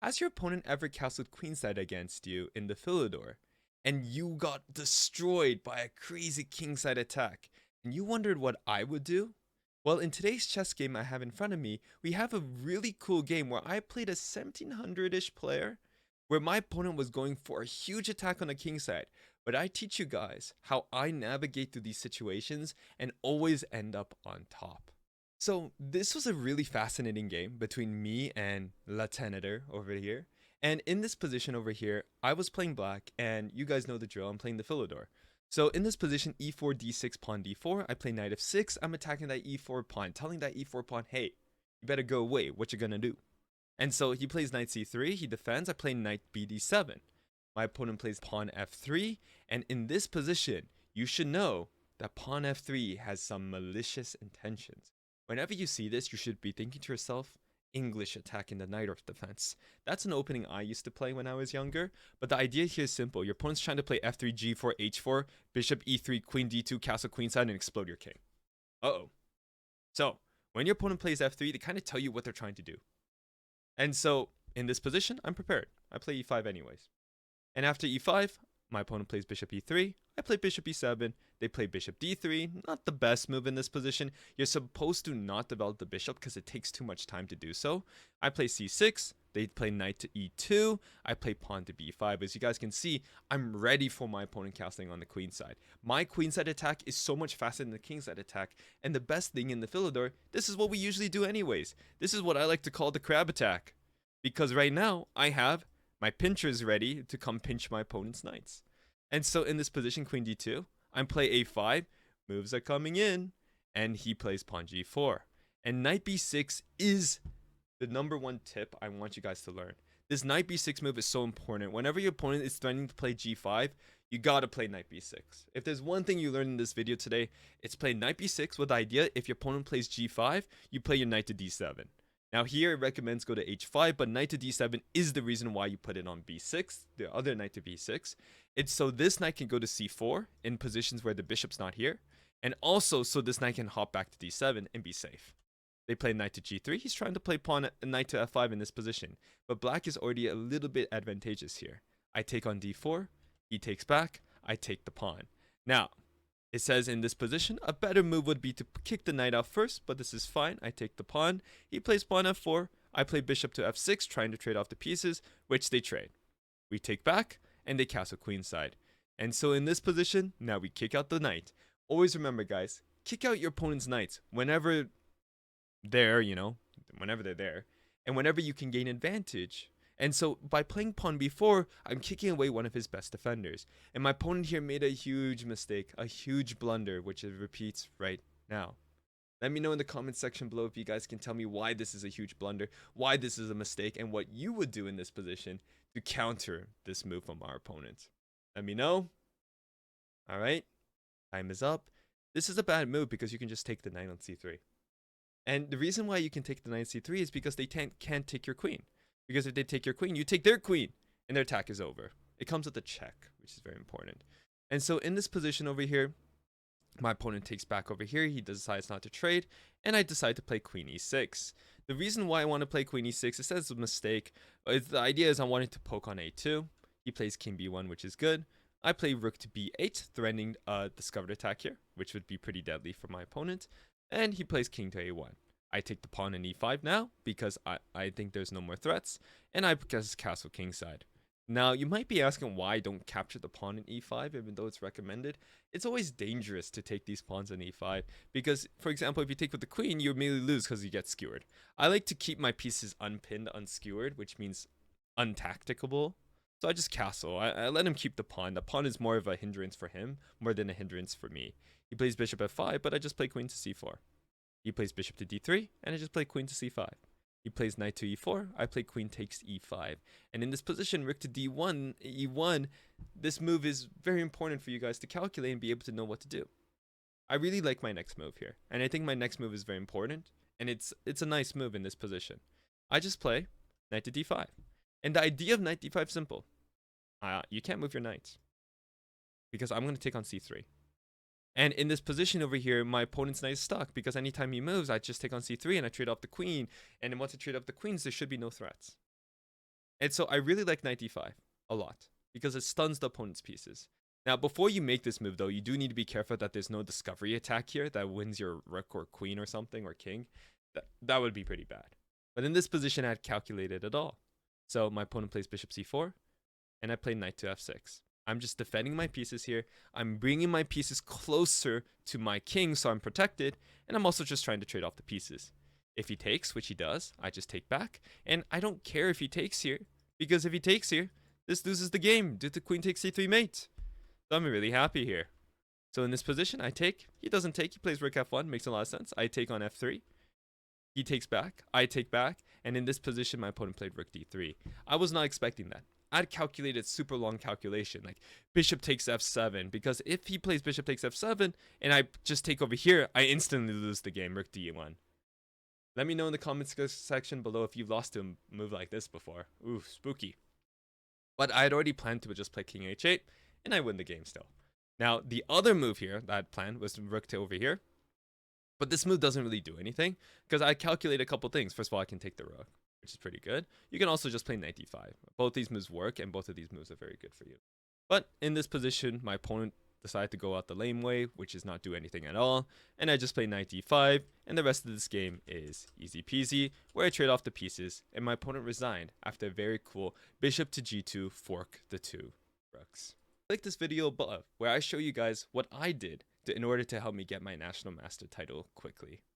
Has your opponent ever castled queenside against you in the Philidor, and you got destroyed by a crazy kingside attack, and you wondered what I would do? Well, in today's chess game I have in front of me, we have a really cool game where I played a 1700-ish player, where my opponent was going for a huge attack on the kingside, but I teach you guys how I navigate through these situations and always end up on top. So this was a really fascinating game between me and La Tenator over here. And in this position over here, I was playing black, and you guys know the drill, I'm playing the Philidor. So in this position, e4, d6, pawn d4, I play knight f6, I'm attacking that e4 pawn, telling that e4 pawn, hey, you better go away, what you gonna do? And so he plays knight c3, he defends, I play knight bd7. My opponent plays pawn f3, and in this position, you should know that pawn f3 has some malicious intentions. Whenever you see this, you should be thinking to yourself, English attacking the knight or defense. That's an opening I used to play when I was younger, but the idea here is simple. Your opponent's trying to play f3, g4, h4, bishop e3, queen d2, castle queenside, and explode your king. Uh-oh. So, when your opponent plays f3, they kind of tell you what they're trying to do. And so, in this position, I'm prepared. I play e5 anyways. And after e5, my opponent plays bishop e3, I play bishop e7, they play bishop d3, not the best move in this position. You're supposed to not develop the bishop because it takes too much time to do so. I play c6, they play knight to e2, I play pawn to b5. As you guys can see, I'm ready for my opponent castling on the queen side. My queenside attack is so much faster than the kingside attack, and the best thing in the Philidor, this is what we usually do anyways. This is what I like to call the crab attack. Because right now, I have my pinchers ready to come pinch my opponent's knights. And so in this position, queen d2, I play a5, moves are coming in, and he plays pawn g4. And knight b6 is the number one tip I want you guys to learn. This knight b6 move is so important. Whenever your opponent is threatening to play g5, you gotta play knight b6. If there's one thing you learned in this video today, it's play knight b6 with the idea if your opponent plays g5, you play your knight to d7. Now here it recommends go to h5, but knight to d7 is the reason why you put it on b6, the other knight to b6. It's so this knight can go to c4 in positions where the bishop's not here, and also so this knight can hop back to d7 and be safe. They play knight to g3, he's trying to play pawn knight to f5 in this position, but black is already a little bit advantageous here. I take on d4, he takes back, I take the pawn. Now, it says in this position, a better move would be to kick the knight out first, but this is fine. I take the pawn. He plays pawn f4. I play bishop to f6, trying to trade off the pieces, which they trade. We take back, and they castle queenside. And so in this position, now we kick out the knight. Always remember, guys, kick out your opponent's knights whenever whenever they're there, and whenever you can gain advantage. And so by playing pawn b4, I'm kicking away one of his best defenders. And my opponent here made a huge mistake, a huge blunder, which it repeats right now. Let me know in the comment section below if you guys can tell me why this is a huge blunder, why this is a mistake, and what you would do in this position to counter this move from our opponent. Let me know. Alright, time is up. This is a bad move because you can just take the knight on c3. And the reason why you can take the knight on c3 is because they can't take your queen. Because if they take your queen, you take their queen, and their attack is over. It comes with a check, which is very important. And so in this position over here, my opponent takes back over here. He decides not to trade, and I decide to play queen e6. The reason why I want to play queen e6, it says it's a mistake. The idea is I wanted to poke on a2. He plays king b1, which is good. I play rook to b8, threatening a discovered attack here, which would be pretty deadly for my opponent. And he plays king to a1. I take the pawn in e5 now because I think there's no more threats, and I just castle kingside. Now, you might be asking why I don't capture the pawn in e5 even though it's recommended. It's always dangerous to take these pawns in e5 because, for example, if you take with the queen, you immediately lose because you get skewered. I like to keep my pieces unpinned, unskewered, which means untacticable. So I just castle. I let him keep the pawn. The pawn is more of a hindrance for him more than a hindrance for me. He plays bishop f5, but I just play queen to c4. He plays bishop to d3, and I just play queen to c5. He plays knight to e4, I play queen takes e5. And in this position, rook to d1, e1, this move is very important for you guys to calculate and be able to know what to do. I really like my next move here, and I think my next move is very important, and it's a nice move in this position. I just play knight to d5. And the idea of knight d5 is simple. You can't move your knights, because I'm going to take on c3. And in this position over here, my opponent's knight is stuck because anytime he moves, I just take on c3 and I trade off the queen. And then once I trade off the queens, there should be no threats. And so I really like knight d5 a lot because it stuns the opponent's pieces. Now, before you make this move, though, you do need to be careful that there's no discovery attack here that wins your rook or queen or something, or king. That would be pretty bad. But in this position, I had calculated it all. So my opponent plays bishop c4, and I play knight to f6. I'm just defending my pieces here. I'm bringing my pieces closer to my king so I'm protected, and I'm also just trying to trade off the pieces. If he takes, which he does, I just take back, and I don't care if he takes here, because if he takes here, this loses the game due to queen takes c3 mate. So I'm really happy here. So in this position, I take. He doesn't take. He plays rook f1. Makes a lot of sense. I take on f3. He takes back. I take back. And in this position, my opponent played rook d3. I was not expecting that. I'd calculated super long calculation, like bishop takes f7, because if he plays bishop takes f7 and I just take over here, I instantly lose the game, rook d1. Let me know in the comments section below if you've lost to a move like this before. Ooh, spooky. But I had already planned to just play king h8, and I win the game still. Now, the other move here that I had planned was rook to over here. But this move doesn't really do anything, because I calculate a couple things. First of all, I can take the rook, which is pretty good. You can also just play knight d5. Both these moves work, and both of these moves are very good for you. But in this position, my opponent decided to go out the lame way, which is not do anything at all, and I just play knight d5, and the rest of this game is easy peasy, where I trade off the pieces, and my opponent resigned after a very cool bishop to g2 fork the two rooks. Click this video above, where I show you guys what I did in order to help me get my National Master title quickly.